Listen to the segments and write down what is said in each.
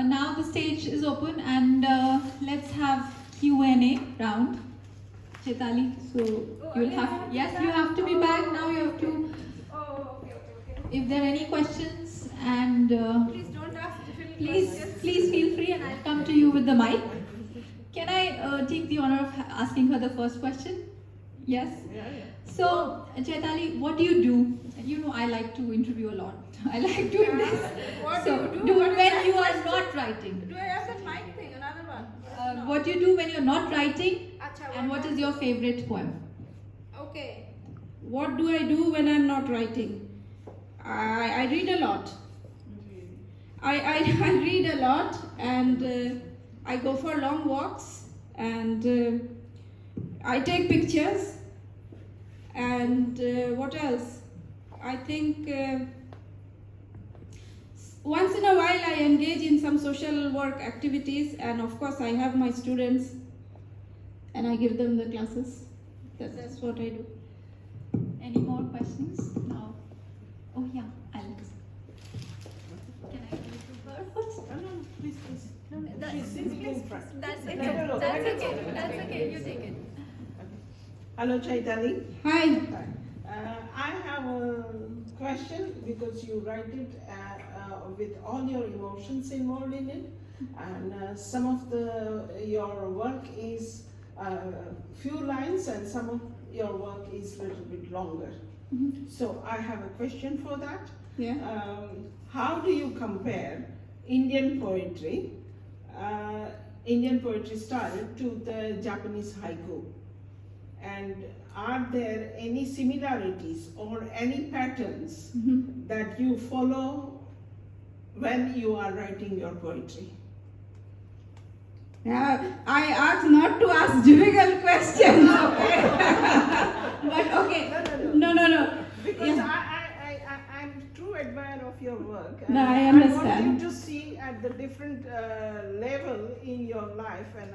now the stage is open and let's have Q&A round. Chaitali, so you'll have, yes, you have to be back now, you have to, Okay. if there are any questions and Please don't ask difficult questions. please feel free and I'll come to you with the mic. Can I take the honor of asking her the first question? Yes? Yeah. So, Chaitali, what do you do? You know, I like to interview a lot. I like doing this. What So, do you do? What is when that you are question? not writing. Do I have that mic thing? Another one? What do you do when you're not writing? Acha, And what is your favorite poem? Okay. What do I do when I'm not writing? I read a lot. I read a lot, and I go for long walks, and I take pictures, and what else? I think once in a while I engage in some social work activities, and of course I have my students and I give them the classes. That's what I do. Any more questions? No. Oh yeah, Alex. Can I give it to her first? No, please. That's No, okay. no, That's I okay. can- That's okay. You take it. Hello, Chaitali. Hi. I have a question because you write it with all your emotions involved in it, and some of your work is few lines, and some of your work is a little bit longer. Mhm. So I have a question for that. Yeah. How do you compare Indian poetry style to the Japanese haiku? And are there any similarities or any patterns Mhm. that you follow when you are writing your poetry? Yeah, I asked not to ask difficult questions. Okay. But okay. No. Because Yeah. I'm true admirer of your work. No, I I want understand. you to see at the different level in your life, and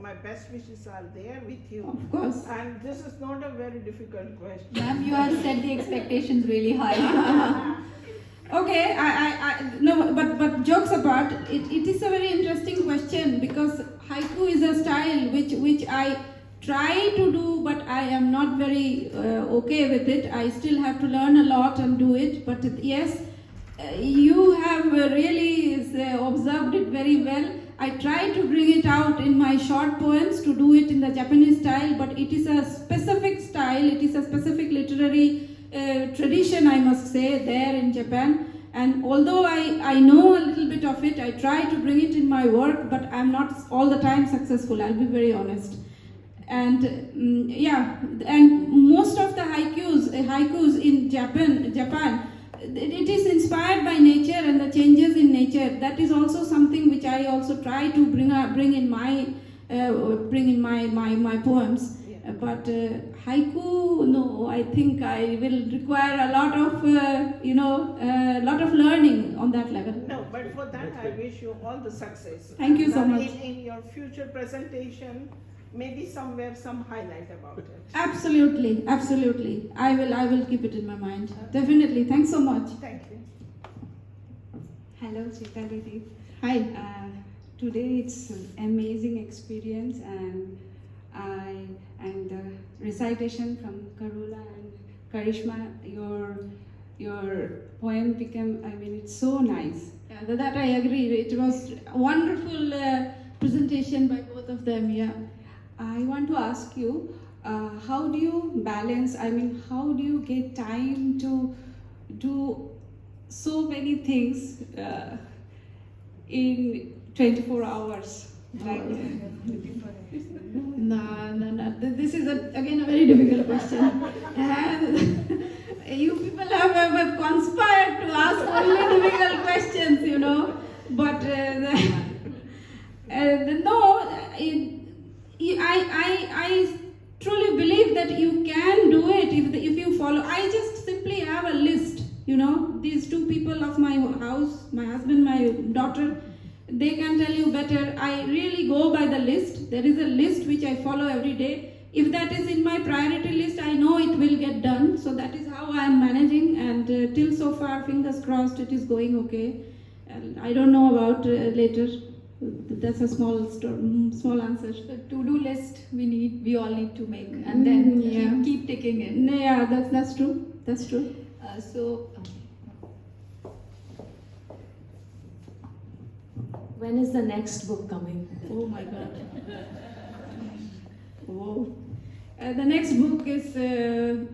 my best wishes are there with you. Of course. And this is not a very difficult question. Ma'am, you have set the expectations really high. Okay, no, but jokes apart, it is a very interesting question because haiku is a style which I try to do, but I am not very okay with it. I still have to learn a lot and do it. But yes, you have really observed it very well. I try to bring it out in my short poems to do it in the Japanese style, but it is a specific style. It is a specific literary tradition, I must say, there in Japan. And although I know a little bit of it, I try to bring it in my work, but I'm not all the time successful, I'll be very honest. And and most of the haikus in Japan, it is inspired by nature and the changes in nature. That is also something which I also try to bring in my poems. But haiku, no, I think I will require a lot of learning on that level. No, but for that I wish you all the success. Thank you so And much. In your future presentation, maybe somewhere some highlight about it. Absolutely. I will keep it in my mind. Definitely. Thanks so much. Thank you. Hello, Chaitali. Hi. Today it's an amazing experience, and the recitation from Karula and Karishma, your poem became, it's so nice. Yeah, that I agree. It was a wonderful presentation by both of them. Yeah. I want to ask you, how do you balance, how do you get time to do so many things in 24 hours? Like, No. This is again a very difficult question. You people have conspired to ask only difficult questions, But no, I truly believe that you can do it if you follow. I just simply have a list. These two people of my house, my husband, my daughter, they can tell you better. I really go by the list. There is a list which I follow every day. If that is in my priority list, I know it will get done. So that is how I am managing, and till so far, fingers crossed, it is going okay. And I don't know about later. That's a small answer. The to-do list we all need to make, and then yeah. keep ticking it. Yeah, that's true. That's true. When is the next book coming? Oh my God. Whoa. The next book is,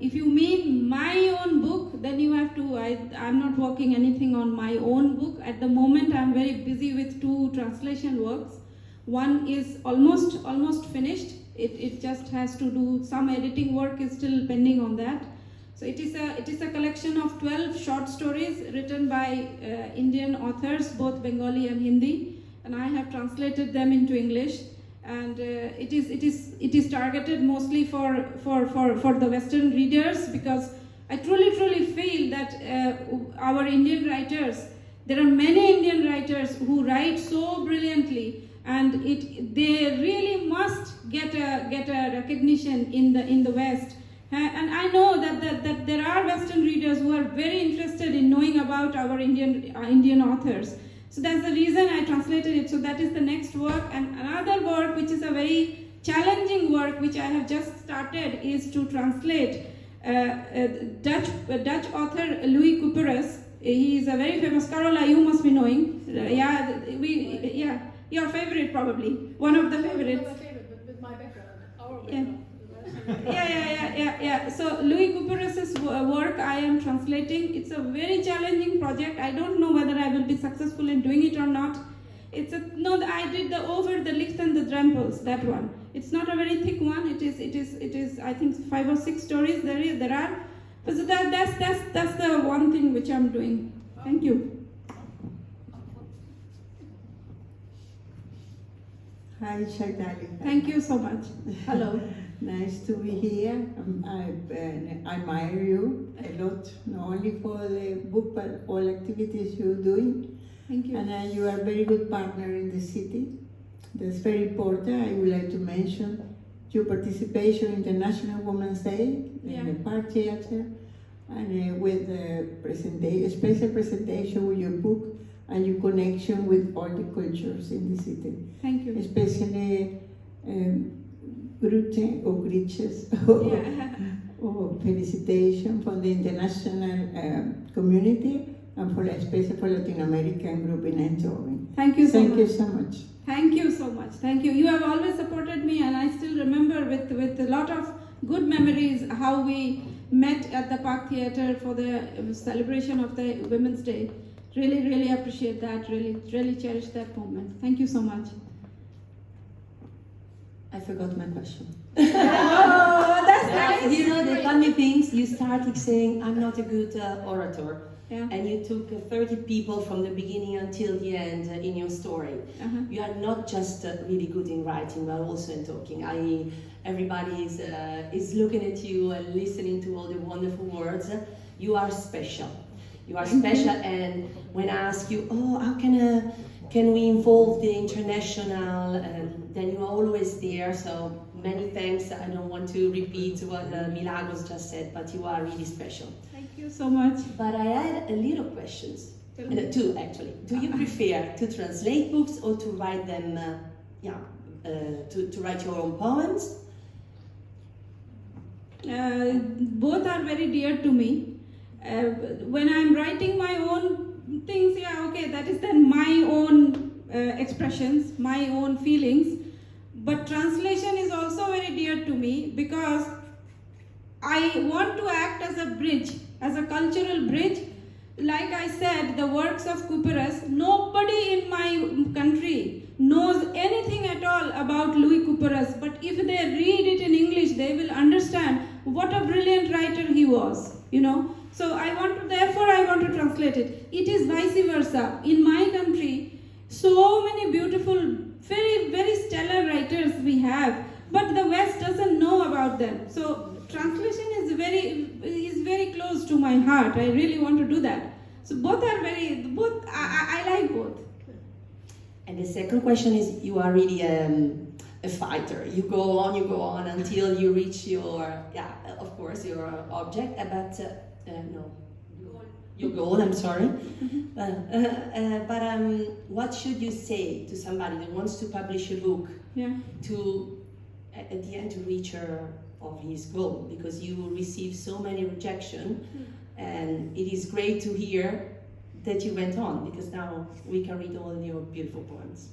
if you mean my own book, then you have to, I'm not working anything on my own book. At the moment, I'm very busy with 2 translation works. One is almost finished. It just has to do, some editing work is still pending on that. So it is a collection of 12 short stories written by Indian authors, both Bengali and Hindi, and I have translated them into English. And it is targeted mostly for the Western readers, because I truly feel that our Indian writers, there are many Indian writers who write so brilliantly, and they really must get a recognition in the West. And I know that there are Western readers who are very interested in knowing about our Indian authors. So that's the reason I translated it. So that is the next work. And another work, which is a very challenging work, which I have just started, is to translate Dutch author Louis Couperus. He is a very famous. Carola, you must be knowing. Your favorite probably, one of the favorites. My favorite, but with my background, our Yeah. background. Yeah. So Louis Couperus's work I am translating. It's a very challenging project. I don't know whether I will be successful in doing it or not. I did the Over the Licht and the Drempels, that one. It's not a very thick one. It is I think 5 or 6 stories there are. But so that's the one thing which I'm doing. Thank you. Hi, Shaitali. Thank you so much. Hello. Nice to be here. I admire you a lot, not only for the book, but all activities you're doing. Thank you. And you are a very good partner in the city. That's very important. I would like to mention your participation in International Women's Day in the Park Theatre, and with a special presentation with your book and your connection with all the cultures in the city. Thank you. Especially Grüße or Grüßes or felicitation from the international community, and especially for Latin American group in Eindhoven. Thank you so much. Thank you so much. Thank you so much. Thank you. You have always supported me, and I still remember with a lot of good memories how we met at the Park Theatre for the celebration of the Women's Day. Really appreciate that. Really cherish that moment. Thank you so much. I forgot my question. Oh, that's nice. You know, the funny things, you started saying, I'm not a good orator. Yeah. And you took 30 people from the beginning until the end in your story. Uh-huh. You are not just really good in writing, but also in talking. Everybody is looking at you and listening to all the wonderful words. You are special. You are special, and when I ask you, how can we involve the international, and then you are always there, so many thanks. I don't want to repeat what Milagros just said, but you are really special. Thank you so much. But I had a little questions, 2 actually. Do you prefer to translate books or to write them, to write your own poems? Both are very dear to me. When I'm writing my own things, that is then my own expressions, my own feelings. But translation is also very dear to me, because I want to act as a bridge, as a cultural bridge. Like I said, the works of Couperus, nobody in my country knows anything at all about Louis Couperus, but if they read it in English, they will understand what a brilliant writer he was, So therefore I want to translate it. It is vice versa. In my country, so many beautiful, very, very stellar writers we have, but the West doesn't know about them. So translation is very close to my heart. I really want to do that. So I like both. And the second question is, you are really a fighter. You go on until you reach your, of course, your object. But no, your goal, I'm sorry. But what should you say to somebody that wants to publish a book to, at the end, to reach her or his goal? Because you receive so many rejection, and it is great to hear that you went on, because now we can read all your beautiful poems.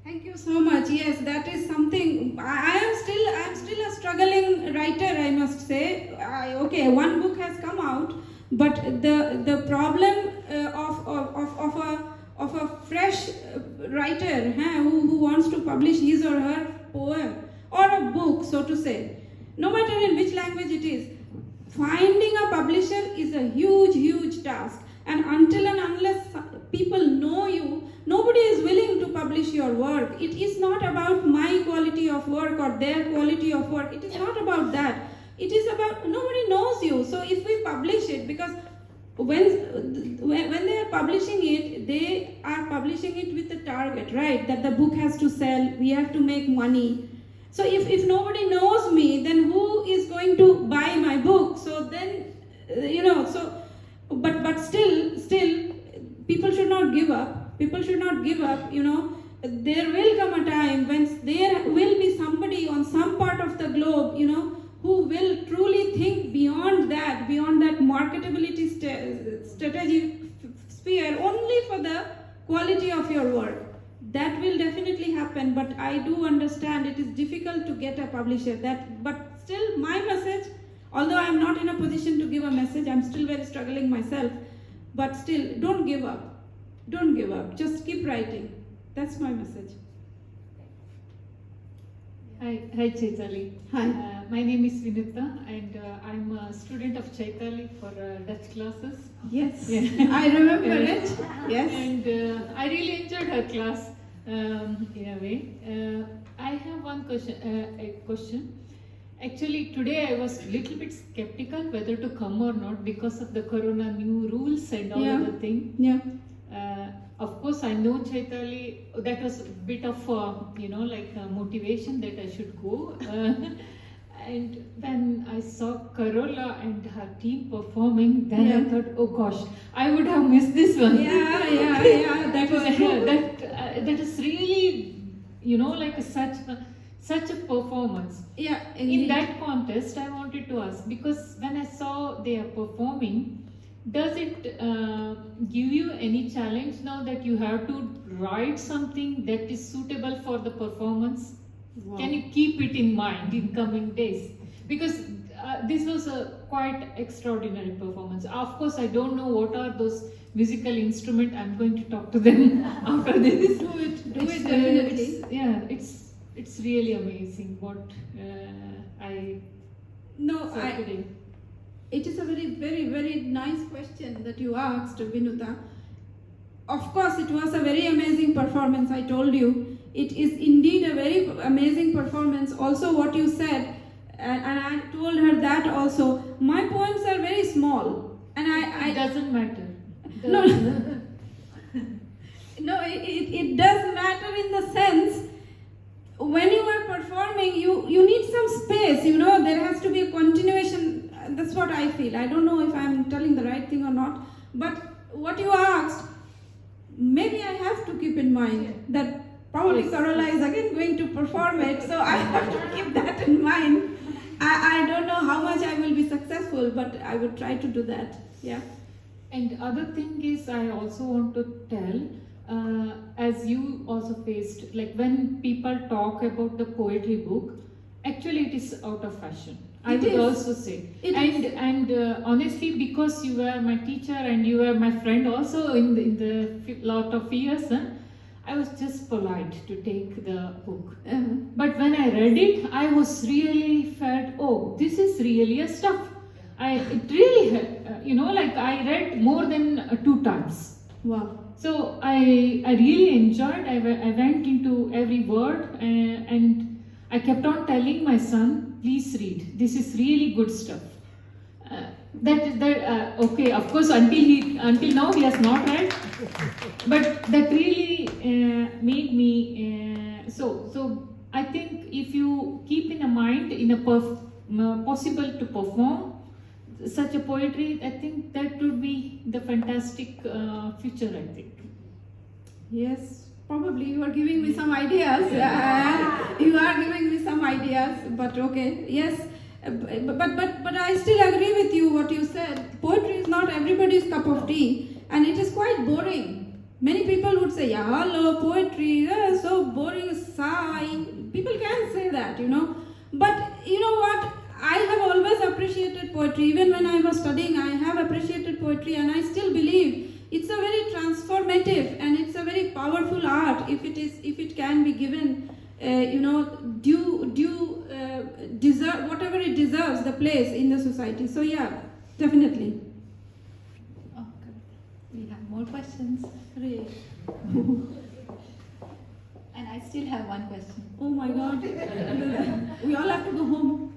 Thank you so much. Yes, that is something. I'm still a struggling writer, I must say. Okay, one book has come out, but the problem of a fresh writer who wants to publish his or her poem or a book, so to say, no matter in which language it is, finding a publisher is a huge task. And until and unless people know you, nobody is willing to publish your work. It is not about my quality of work or their quality of work. It is not about that. It is about nobody knows you. So if we publish it, because when they are publishing it, they are publishing it with a target, right? That the book has to sell, we have to make money. So if nobody knows me, then who is going to buy my book? So then, but still, people should not give up. People should not give up, There will come a time when there will be somebody on some part of the globe, who will truly think beyond that marketability strategy sphere only for the quality of your work. That will definitely happen, but I do understand it is difficult to get a publisher. But still, my message, although I am not in a position to give a message, I am still very struggling myself. But still, don't give up. Don't give up. Just keep writing. That's my message. Hi Chaitali. Hi. My name is Vinita, and I'm a student of Chaitali for Dutch classes. Yes, Yeah. I remember it. Yes. And I really enjoyed her class in a way. I have one question. Actually, today I was a little bit skeptical whether to come or not because of the corona new rules and all Yeah. other thing. Yeah. Of course, I know Chaitali, that was a bit of, motivation that I should go. And when I saw Carola and her team performing, then I thought, oh gosh, I would have missed this one. Yeah. That was true. That is really, such a performance. Yeah. In Indeed. that contest, I wanted to ask, because when I saw they are performing, does it give you any challenge now that you have to write something that is suitable for the performance? Wow. Can you keep it in mind in coming days? Because this was a quite extraordinary performance. Of course, I don't know what are those musical instruments. I'm going to talk to them after this. Do it definitely. It's really amazing what I saw today. It is a very nice question that you asked, Vinuta. Of course, it was a very amazing performance, I told you. It is indeed a very amazing performance. Also, what you said, and I told her that also. My poems are very small, and It doesn't matter. No, it does matter in the sense, when you are performing, you need some space, there has to be a continuation. That's what I feel. I don't know if I'm telling the right thing or not, but what you asked, maybe I have to keep in mind that probably Carola is again going to perform it, so I have to keep that in mind. I don't know how much I will be successful, but I would try to do that. Yeah. And other thing is, I also want to tell, as you also faced, like when people talk about the poetry book, actually it is out of fashion. I would also say. And honestly, because you were my teacher and you were my friend also in the lot of years, I was just polite to take the book. But when I read it, I was really felt, oh, this is really a stuff. It really, I read more than 2 times. Wow. So I really enjoyed. I went into every word and I kept on telling my son, please read. This is really good stuff. Okay, of course, until now he has not read, but that really made me so. I think if you keep in a mind in a possible to perform, such a poetry, I think that would be the fantastic future, I think. Yes, probably you are giving me some ideas. You are giving me some ideas, but okay, yes. But I still agree with you what you said. Poetry is not everybody's cup of tea, and it is quite boring. Many people would say, "Yeah, hello, poetry, so boring, sigh." People can say that, you know. But you know what? I have always appreciated poetry. Even when I was studying, I have appreciated poetry, and I still believe it's a very transformative and it's a very powerful art if it can be given, deserve whatever it deserves the place in the society. So yeah, definitely. Okay. We have more questions. Hooray. And I still have one question. Oh my God. We all have to go home.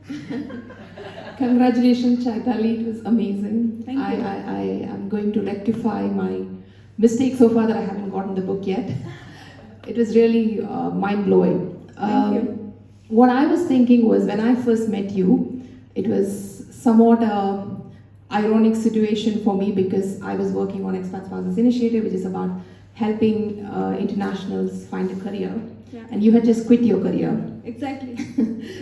Congratulations, Chaitali. It was amazing. Thank you. I am going to rectify my mistake so far that I haven't gotten the book yet. It was really mind-blowing. Thank you. What I was thinking was, when I first met you, it was somewhat a ironic situation for me because I was working on Expat Spouses Initiative, which is about helping internationals find a career. Yeah. And you had just quit your career. Exactly.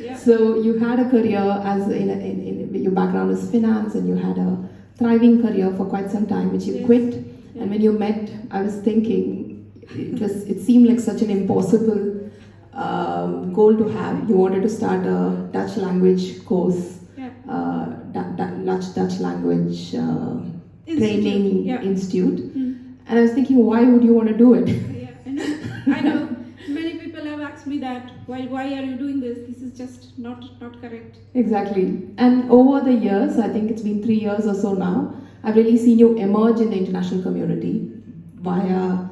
Yeah. So you had a career as in your background is finance, and you had a thriving career for quite some time, which you Yes. quit. Yeah. And when you met, I was thinking it seemed like such an impossible goal to have. You wanted to start a Dutch language course, Yeah. Dutch language Institute. training Yeah. institute. Mm. And I was thinking, why would you want to do it? Yeah, I know. Many people have asked me that. Why are you doing this? This is just not correct. Exactly. And over the years, I think it's been 3 years or so now, I've really seen you emerge in the international community via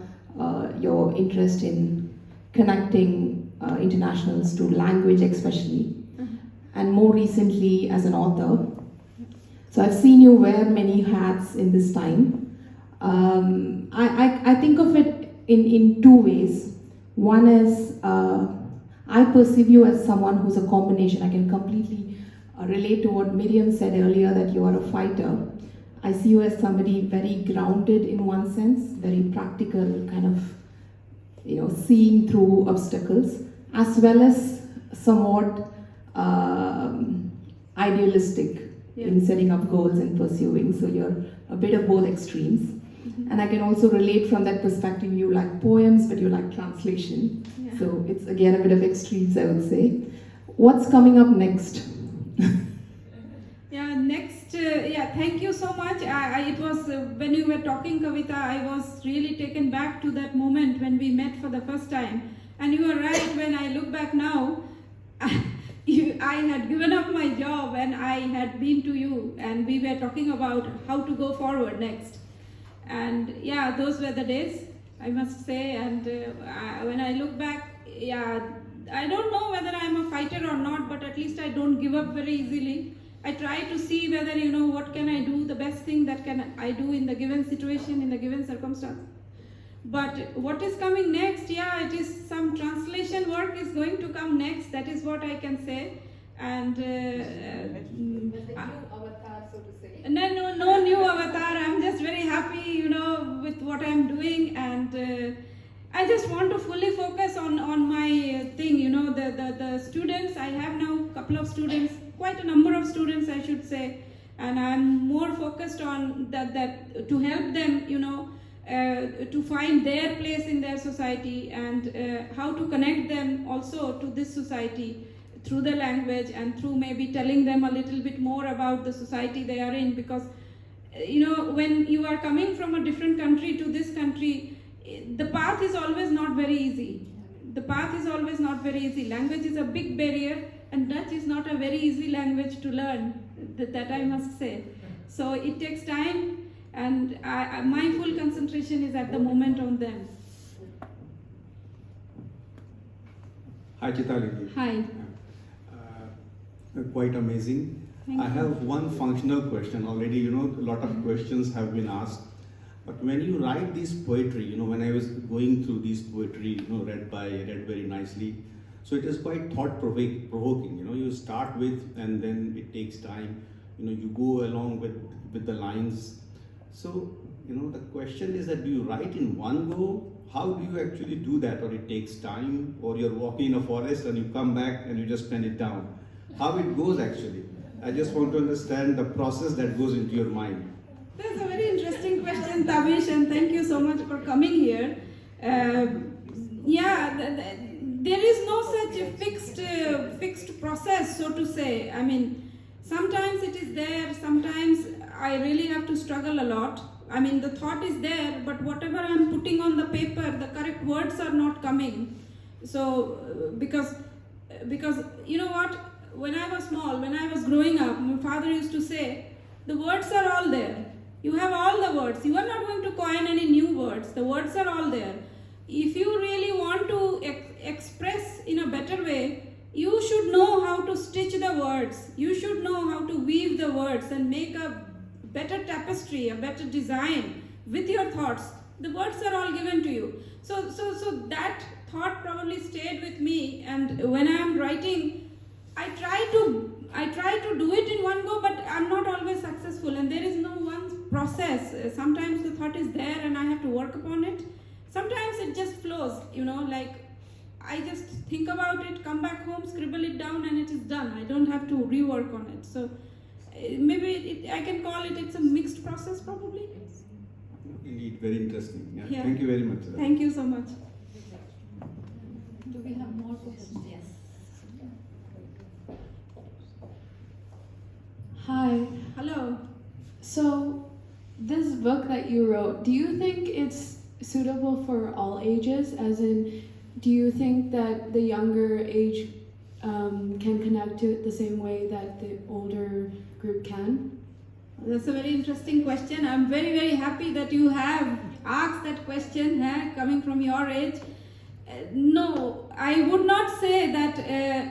your interest in connecting internationals to language especially, and more recently as an author. So I've seen you wear many hats in this time. I think of it in two ways. One is I perceive you as someone who's a combination. I can completely relate to what Miriam said earlier, that you are a fighter. I see you as somebody very grounded in one sense, very practical, kind of, seeing through obstacles, as well as somewhat idealistic in setting up goals and pursuing. So you're a bit of both extremes. And I can also relate from that perspective. You like poems, but you like translation. Yeah. So it's again a bit of extremes, I would say. What's coming up next? Yeah, next, thank you so much. It was, when you were talking, Kavita, I was really taken back to that moment when we met for the first time. And you are right, when I look back now, I had given up my job and I had been to you and we were talking about how to go forward next. And yeah, those were the days, I must say. And when I look back, I don't know whether I'm a fighter or not, but at least I don't give up very easily. I try to see whether, what can I do, the best thing that I do in the given situation, in the given circumstance. But what is coming next? Yeah, it is some translation work is going to come next. That is what I can say. And no new avatar. I'm just very happy, with what I'm doing, and I just want to fully focus on my thing. The students. I have now a couple of students, quite a number of students, I should say, and I'm more focused on that to help them, to find their place in their society and how to connect them also to this society through the language and through maybe telling them a little bit more about the society they are in, because when you are coming from a different country to this country, the path is always not very easy. The path is always not very easy. Language is a big barrier, and Dutch is not a very easy language to learn, that I must say. So it takes time, and my full concentration is at the moment on them. Hi, Chitali. Hi. Quite amazing. Thank I you. have one functional question already. A lot of questions have been asked. But when you write this poetry, when I was going through this poetry, read very nicely. So it is quite thought provoking. You start with, and then it takes time you go along with the lines. So, the question is that do you write in one go? How do you actually do that? Or it takes time, or you're walking in a forest and you come back and you just pen it down. How it goes actually? I just want to understand the process that goes into your mind. That's a very interesting question, Tavish, and thank you so much for coming here. There is no such a fixed process, so to say. I mean, sometimes it is there, sometimes I really have to struggle a lot. I mean, the thought is there, but whatever I'm putting on the paper, the correct words are not coming. So, because you know what, when I was small, when I was growing up, my father used to say, the words are all there. You have all the words. You are not going to coin any new words. The words are all there. If you really want to express in a better way, you should know how to stitch the words. You should know how to weave the words and make a better tapestry, a better design with your thoughts. The words are all given to you. So that thought probably stayed with me, and when I am writing, I try to do it in one go, but I'm not always successful, and there is no one process. Sometimes the thought is there and I have to work upon it. Sometimes it just flows, like I just think about it, come back home, scribble it down, and it is done. I don't have to rework on it. So maybe I can call it, it's a mixed process probably. Indeed, very interesting. Yeah. Thank you very much. Thank you so much. Do we have more questions? Yes. Hi. Hello. So, this book that you wrote, do you think it's suitable for all ages? As in, do you think that the younger age can connect to it the same way that the older group can? That's a very interesting question. I'm very, very happy that you have asked that question, coming from your age. No, I would not say that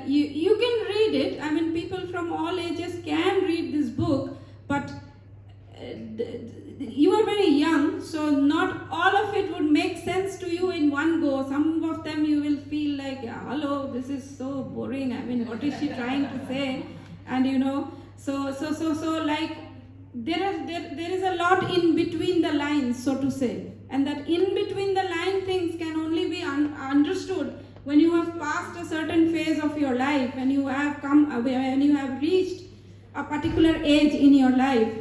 you can read it. I mean, people from all ages can read this book, but you are very young, so not all of it would make sense to you in one go. Some of them you will feel like, hello, this is so boring. I mean, what is she trying to say? And so like there is a lot in between the lines, so to say. And that in between the line things can only be understood when you have passed a certain phase of your life, when you have when you have reached a particular age in your life.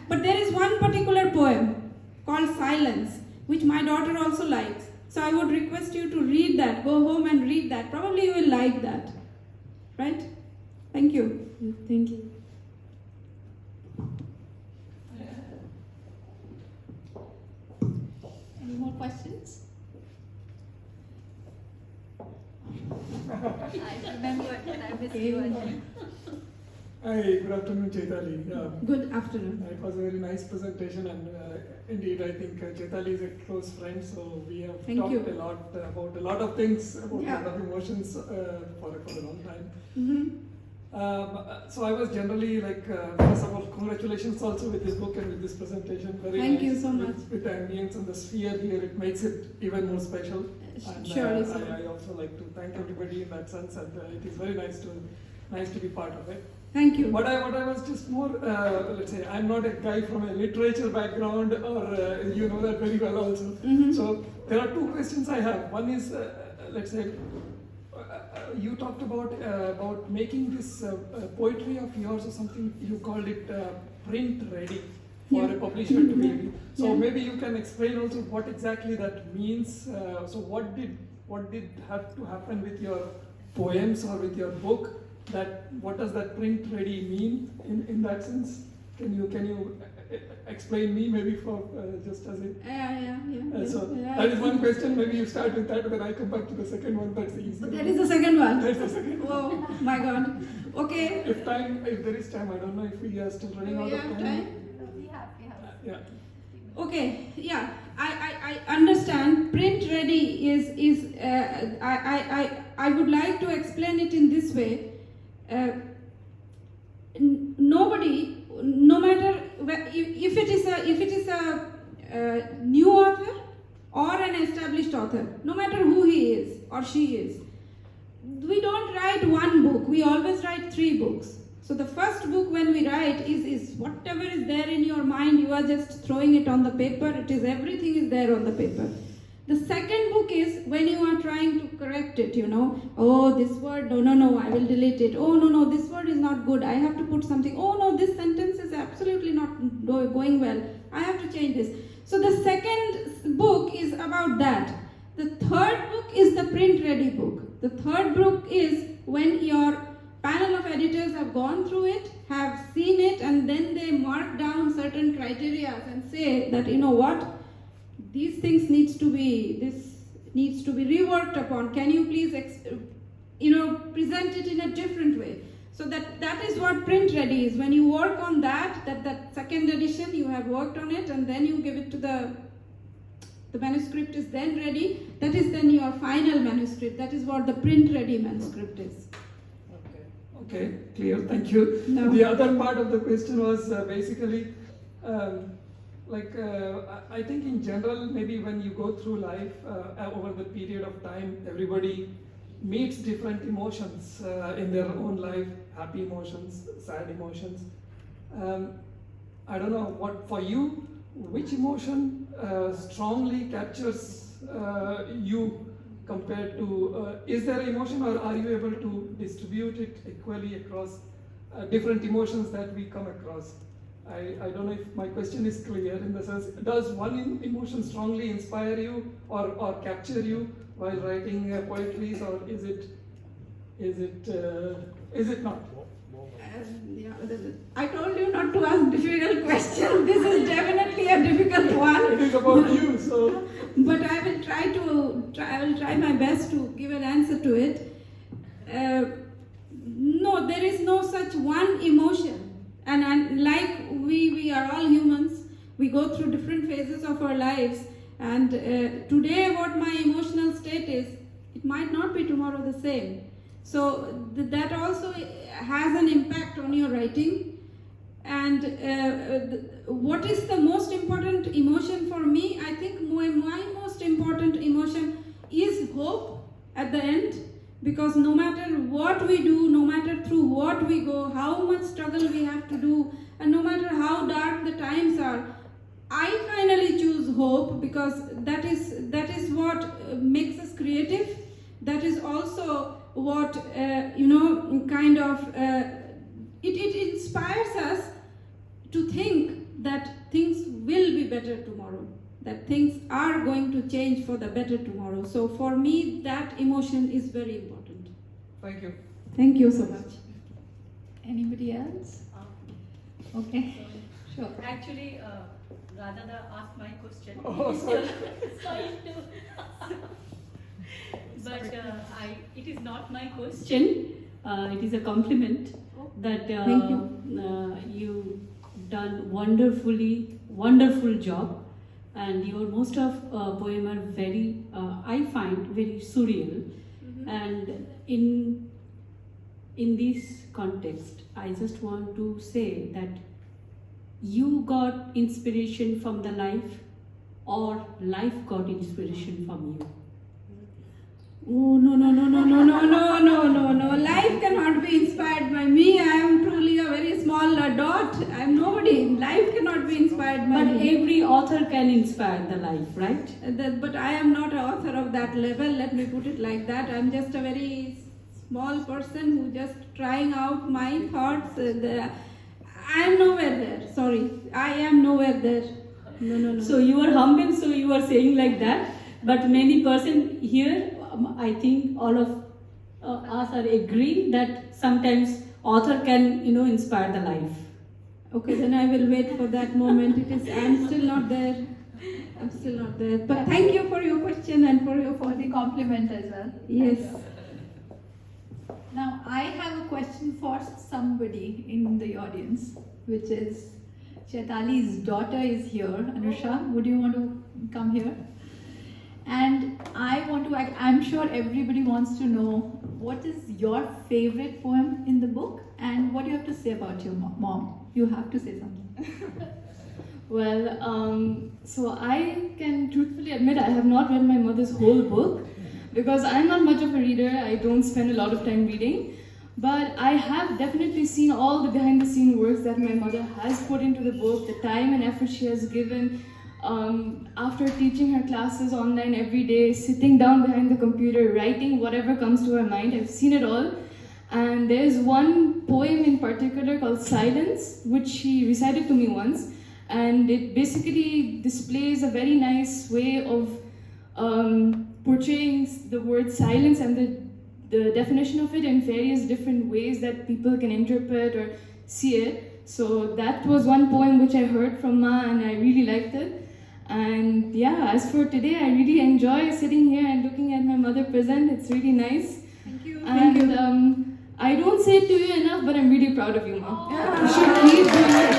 But there is one particular poem called Silence, which my daughter also likes. So I would request you to read that. Go home and read that. Probably you will like that. Right? Thank you. Thank you. Any more questions? I remembered that I missed you again. Hi, good afternoon, Chaitali. Good afternoon. It was a very nice presentation, and indeed, I think Chaitali is a close friend, so we have talked a lot about a lot of things, about a lot of emotions for a long time. Mm-hmm. So I was generally like, first of all, congratulations also with this book and with this presentation. Very Thank nice. you so much. With the ambience and the sphere here, it makes it even more special. And Surely, sir. I also like to thank everybody in that sense, and it is very nice to be part of it. Thank you. What I was just more, let's say, I'm not a guy from a literature background, or you know that very well also. Mm-hmm. So there are two questions I have. One is, let's say, you talked about making this poetry of yours or something. You called it print ready for a publisher to read. So maybe you can explain also what exactly that means. So what did have to happen with your poems or with your book? What does that print ready mean in that sense? Can you explain me maybe for just as a so that is one question. Maybe you start with that, then I come back to the second one. That's the easier. That is the second one. That's the second one. Oh my God. Okay. If there is time, I don't know if we are still running out of time. We have. Yeah. Okay, yeah, I understand. Print ready is I would like to explain it in this way. Nobody, no matter if it is a new author or an established author, no matter who he is or she is, we don't write one book. We always write 3 books. So the first book when we write is whatever is there in your mind, you are just throwing it on the paper. It is everything is there on the paper. The second book is when you are trying to correct it, oh, this word, no, I will delete it. Oh, no, this word is not good. I have to put something. Oh, no, this sentence is absolutely not going well. I have to change this. So the second book is about that. The third book is the print ready book. The third book is when your panel of editors have gone through it, have seen it, and then they mark down certain criteria and say that, you know what, these things needs to be reworked upon. Can you please present it in a different way? So that is what print ready is. When you work on that second edition, you have worked on it, and then you give it to the manuscript is then ready. That is then your final manuscript. That is what the print ready manuscript is. Okay, clear, thank you. No. The other part of the question was basically, I think in general, maybe when you go through life over the period of time, everybody meets different emotions in their own life, happy emotions, sad emotions. I don't know what for you, which emotion strongly captures you compared to, is there emotion, or are you able to distribute it equally across different emotions that we come across? I don't know if my question is clear in the sense, does one emotion strongly inspire you or capture you while writing poetry, or is it not? I told you not to ask difficult questions. This is definitely a difficult one. It is about you, so. But I will try my best to give an answer to it. No, there is no such one emotion. And like we are all humans, we go through different phases of our lives. And today what my emotional state is, it might not be tomorrow the same. So that also has an impact on your writing. And what is the most important emotion for me? I think my most important emotion is hope at the end. Because no matter what we do, no matter through what we go, how much struggle we have to do, and no matter how dark the times are, I finally choose hope, because that is what makes us creative. That is also what it inspires us to think that things will be better tomorrow, that things are going to change for the better tomorrow. So for me, that emotion is very important. Thank you. Thank you so much. Anybody else? Okay, sure. Actually, Radha asked my question. Oh, sorry. Sorry to. But it is not my question. It is a compliment that Thank you. You done wonderful job, and your most of poem are very, I find very surreal. Mm-hmm. And in this context, I just want to say that you got inspiration from the life, or life got inspiration from you. Oh, no. Life cannot be inspired by me. I am truly a very small dot. I am nobody. Life cannot be inspired by But me. every author can inspire the life, right? But I am not an author of that level. Let me put it like that. I am just a very small person who just trying out my thoughts. I am nowhere there. Sorry. I am nowhere there. No. So you are humble, so you are saying like that. But many person here, I think all of us are agree that sometimes author can, inspire the life. Okay, then I will wait for that moment. I'm still not there. But thank you for your question and for the compliment as well. Yes. Now I have a question for somebody in the audience, which is Chaitali's daughter is here. Anusha, would you want to come here? And I'm sure everybody wants to know what is your favorite poem in the book and what you have to say about your mom. You have to say something. Well, so I can truthfully admit I have not read my mother's whole book because I'm not much of a reader. I don't spend a lot of time reading. But I have definitely seen all the behind the scene works that my mother has put into the book, the time and effort she has given after teaching her classes online every day, sitting down behind the computer, writing whatever comes to her mind. I've seen it all. And there's one poem in particular called Silence, which she recited to me once. And it basically displays a very nice way of portraying the word silence and the definition of it in various different ways that people can interpret or see it. So that was one poem which I heard from Ma and I really liked it. And yeah, as for today, I really enjoy sitting here and looking at my mother present. It's really nice. Thank you. And Thank you. I don't say it to you enough, but I'm really proud of you, Ma. You should keep doing it.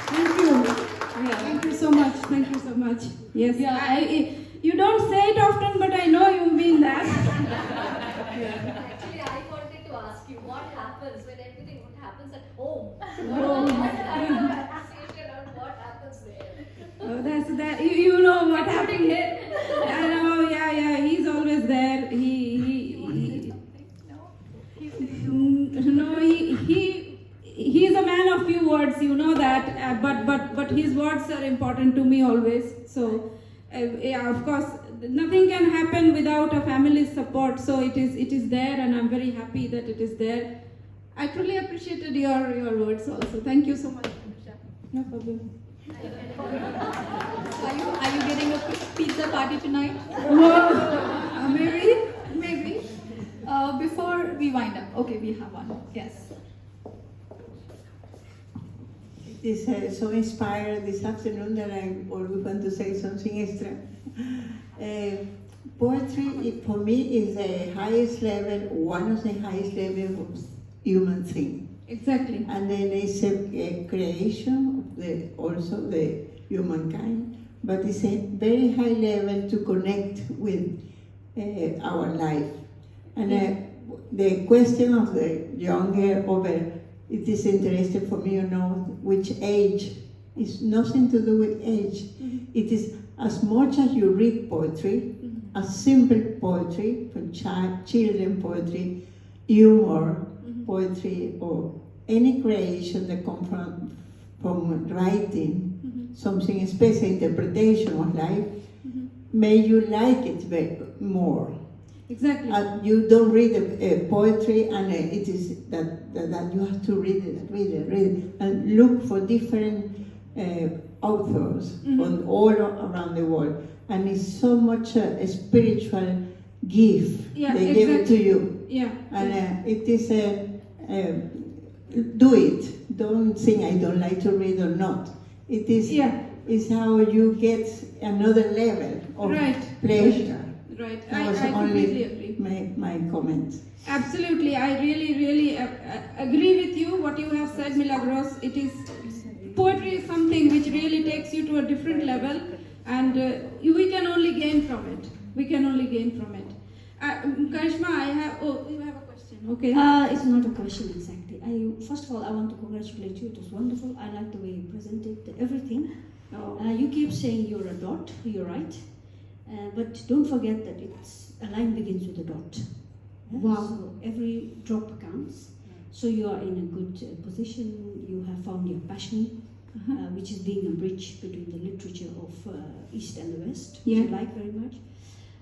Thank you. Yeah. Thank you so much. Thank you so much. Yes. Yeah, You don't say it often, but I know you mean that. Actually, I wanted to ask you what happens when everything happens at home. What appreciation on what happens there. Oh, that's that. You know what happened. Here. I know. Yeah. He's always there. He's a man of few words. You know that. But his words are important to me always. So. Yeah, of course, nothing can happen without a family's support. So it is there, and I'm very happy that it is there. I truly appreciated your words also. Thank you so much, Anusha. No problem. Are you getting a pizza party tonight? Maybe. Before we wind up, okay, we have one. Yes. It is so inspired this afternoon that I always want to say something extra. Poetry, for me, is the highest level, one of the highest levels of human thing. Exactly. And then it's a creation of also the humankind, but it's a very high level to connect with our life. And the question of the younger over, it is interesting for me to know which age. It's nothing to do with age. Mm-hmm. It is as much as you read poetry, a simple poetry, for children poetry, humor poetry, or any creation that comes from writing, something special, interpretation of life, may you like it more. Exactly. You don't read a poetry, and it is that you have to read it, and look for different authors on all around the world. And it's so much a spiritual gift. Yeah, they give it to exactly. you. Yeah. And it is do it. Don't think I don't like to read or not. It is is how you get another level of pleasure. Right. That was I completely only agree. my comment. Absolutely. I really agree with you. What you have said, Milagros. It is poetry is something which really takes you to a different level, and we can only gain from it. Karishma, you have a question. Okay. It's not a question exactly. First of all, I want to congratulate you. It was wonderful. I like the way you presented everything. You keep saying you're a dot. You're right. But don't forget that a line begins with a dot. Yeah? Wow. So every drop counts. So you are in a good position. You have found your passion, which is being a bridge between the literature of East and the West, which I like very much.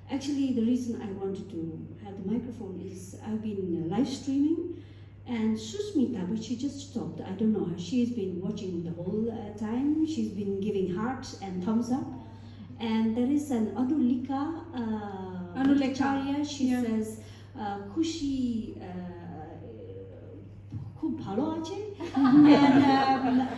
Actually, the reason I wanted to have the microphone is I've been live streaming, and Susmita, but she just stopped. I don't know her. She's been watching the whole time. She's been giving hearts and thumbs up. And there is an Anulika Acharya. She says, Kushi khub bhalo ache. And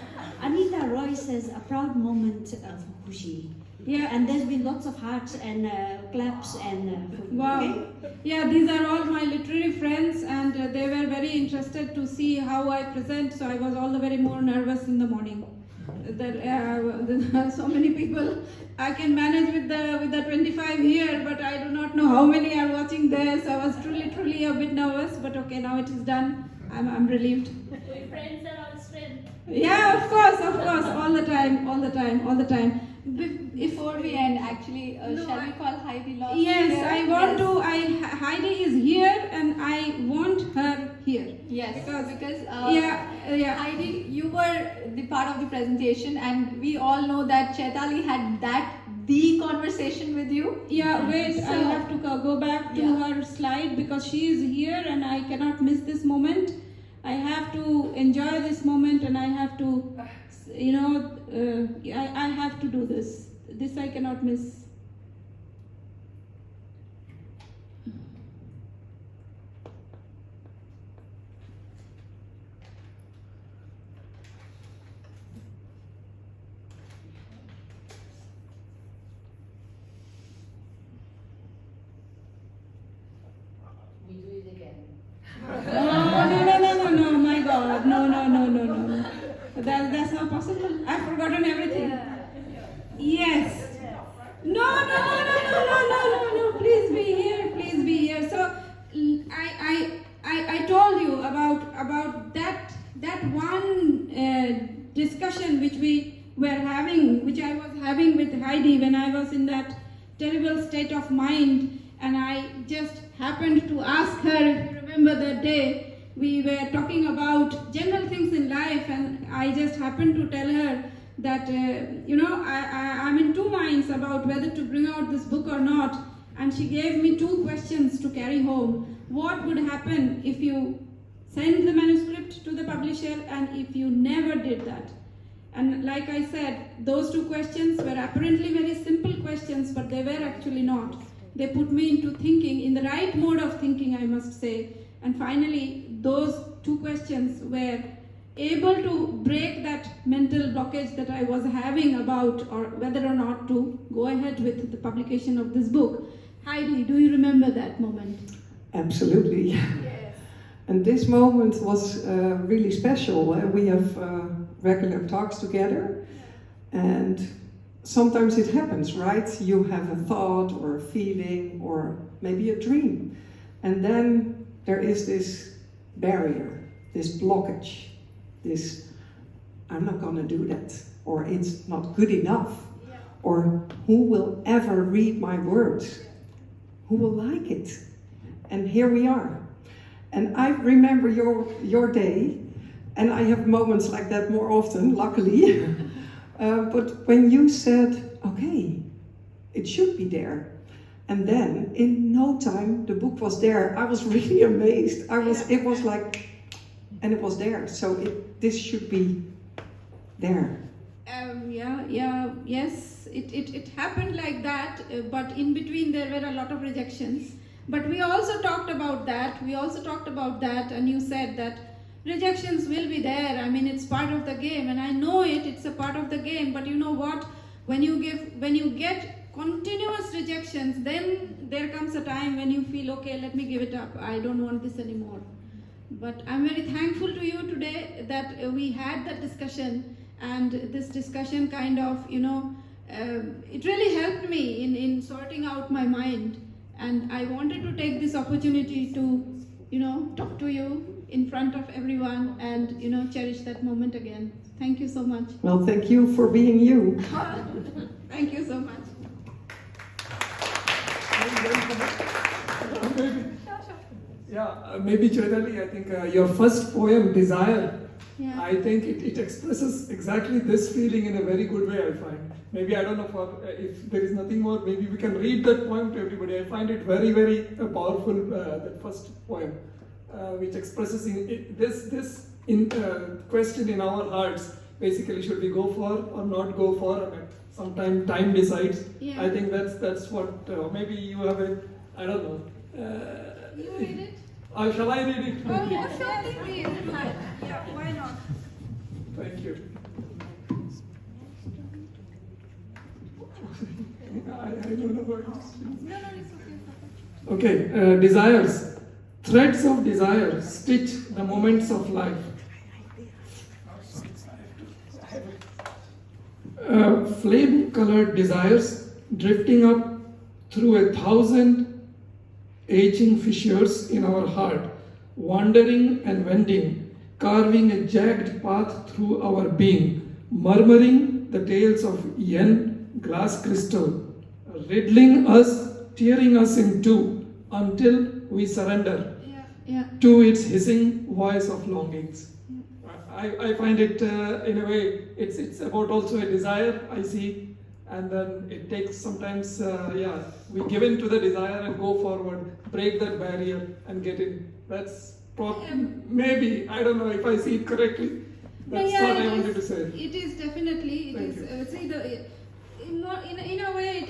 Anita Roy says, a proud moment for Kushi. Yeah. And there's been lots of hearts and claps and wow. Okay? Yeah, these are all my literary friends, and they were very interested to see how I present. So I was all the very more nervous in the morning. There are so many people. I can manage with the 25 here, but I do not know how many are watching there. So I was truly a bit nervous. But okay, now it is done. I'm relieved. My friends are all strength. Yeah, of course, all the time. Before we end, actually, shall we call Heidi Lost? Yes, here? I want to. Heidi is here, and I want her here. Yes, because Heidi, you were the part of the presentation, and we all know that Chaitali had the conversation with you. Yeah, wait, I have to go back to her slide because she is here, and I cannot miss this moment. I have to enjoy this moment, and I have to, I have to do this. This I cannot miss. We do it again. No, my God, no. That's not possible. I've forgotten everything. Yes. No. Please be here. So I told you about that one discussion which we were having, which I was having with Heidi when I was in that terrible state of mind, and I just happened to ask her, if you remember that day, we were talking about general things in life, and I just happened to tell her that, I'm in two minds about whether to bring out this book or not, and she gave me two questions to carry home. What would happen if you send the manuscript to the publisher, and if you never did that? And like I said, those two questions were apparently very simple questions, but they were actually not. They put me into thinking, in the right mode of thinking, I must say. And finally, those two questions were able to break that mental blockage that I was having about or whether or not to go ahead with the publication of this book. Heidi, do you remember that moment? Absolutely. Yes. And this moment was really special. We have regular talks together, and sometimes it happens, right? You have a thought or a feeling or maybe a dream, and then there is this barrier, this blockage, this I'm not gonna do that, or it's not good enough, or who will ever read my words? Who will like it? And here we are. And I remember your day, and I have moments like that more often, luckily. But when you said, okay, it should be there, and then in no time the book was there, I was really amazed. It was like, and it was there. So this should be there. Yes, it happened like that, but in between there were a lot of rejections. But we also talked about that, and you said that rejections will be there. I mean, it's part of the game, and I know it's a part of the game, but you know what? When you get continuous rejections, then there comes a time when you feel, okay, let me give it up. I don't want this anymore. But I'm very thankful to you today that we had that discussion, and this discussion kind of, it really helped me in sorting out my mind. And I wanted to take this opportunity to, talk to you in front of everyone and, cherish that moment again. Thank you so much. Well, thank you for being you. Thank you so much. Yeah, maybe Chaitali, I think your first poem, Desire, Yeah. I think it expresses exactly this feeling in a very good way, I find. Maybe, I don't know if there is nothing more, maybe we can read that poem to everybody. I find it very, very powerful, that first poem, which expresses this question in our hearts, basically, should we go for or not go for, and sometime time decides. Yeah. I think that's what, maybe you have a, I don't know. You read it? Shall I read it? Oh, yeah, sure, read it. Yeah, why not? Thank you. I don't know what it is. No, it's okay. Okay, desires. Threads of desire stitch the moments of life. Flame-colored desires drifting up through 1,000 aging fissures in our heart, wandering and wending, carving a jagged path through our being, murmuring the tales of yen, glass crystal, riddling us, tearing us in two, until we surrender to its hissing voice of longings. I find it in a way, it's about also a desire, I see, and then it takes sometimes, we give in to the desire and go forward, break that barrier and get in. That's maybe, I don't know if I see it correctly. That's what I wanted to say. It is definitely, Thank you. in a way it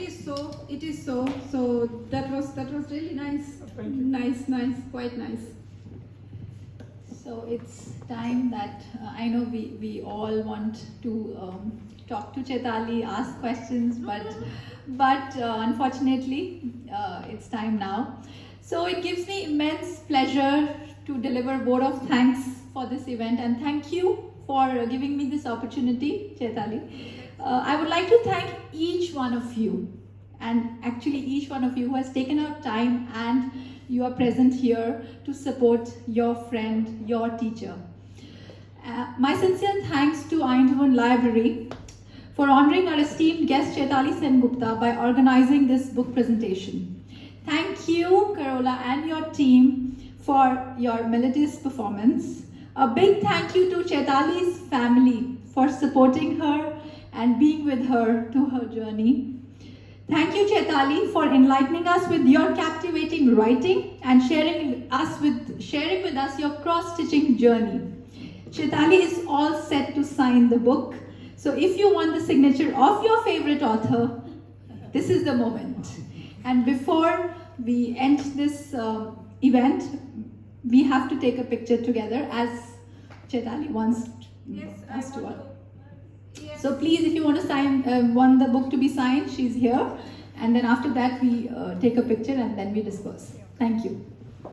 is so. So that was really nice. Thank you. Nice, quite nice. So it's time that I know we all want to talk to Chaitali, ask questions, but unfortunately it's time now. So it gives me immense pleasure to deliver a vote of thanks for this event, and thank you for giving me this opportunity, Chaitali. I would like to thank each one of you, and actually each one of you who has taken out time and you are present here to support your friend, your teacher. My sincere thanks to Eindhoven Library for honoring our esteemed guest Chaitali Sengupta by organizing this book presentation. Thank you, Carola, and your team for your melodious performance. A big thank you to Chaitali's family for supporting her and being with her to her journey. Thank you, Chaitali, for enlightening us with your captivating writing and sharing with us your cross-stitching journey. Chaitali is all set to sign the book. So if you want the signature of your favorite author, this is the moment. And before we end this event, we have to take a picture together as Chaitali wants us to. So please, if you want to sign, want the book to be signed, she's here. And then after that, we take a picture and then we disperse. Thank you.